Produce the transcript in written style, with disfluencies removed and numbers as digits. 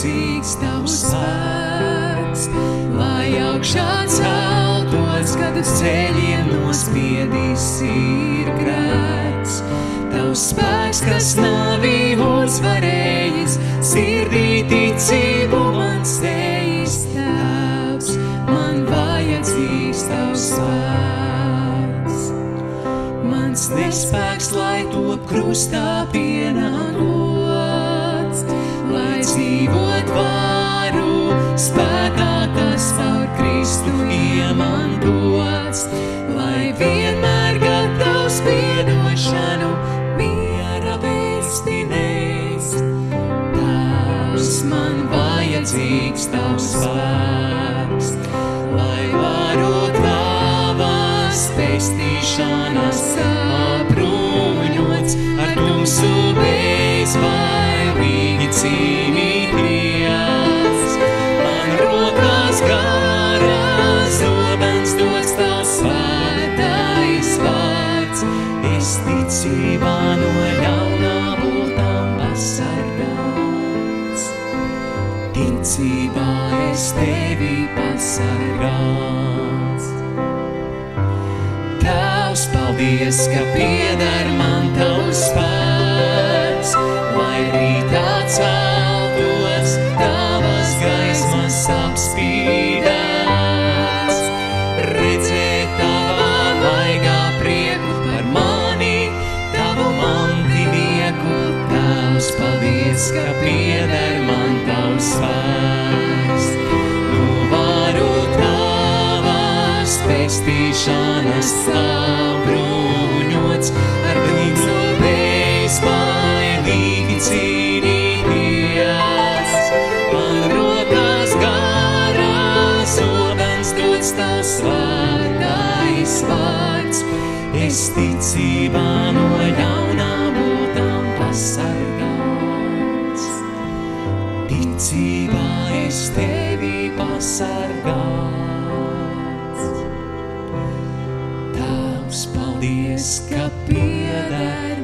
vajadzīgs tavs spēks, lai augšā celtos, kad uz ceļiem nospiedīs ir grēks. Tavs spēks, kas nāvi uzvarējis, sirdī ticību man sējis tēvs, man vajadzīgs tavs spēks. Mans nespēks, lai top krustā pienākots, lai dzīvot varu spēkā, kas caur Kristu iemantots, lai vienmēr gatavs piedošanu miera vēsti nēst. Tēvs, man vajadzīgs tavs spēks, lai varu tavas pestīšanas apbruņots, ar tumsu bezvairīgi cīnīties. Man rokās garās zobens dots tavs svētais vārds, es ticībā no ļaunā būtām pasargāts. Ticībā es tevi pasargāts. Tēvs, paldies, ka pieder man tavs spēks, lai rītā celtos tavas gaismas apspīdēts. Redzēt tavā vaigā prieku par mani, tavu mantinieku. Tēvs, paldies, ka pieder man tavs spēks. Nu varu tavas pestīšanas apbruņots, ar tumsu bezvairīgi cīnīties. Man rokās garās zobens dots tavs svētais vārds, es ticībā no ļaunā būtām pasargāts. Ticībā es tevi pasargāts. Tēvs, paldies, ka pieder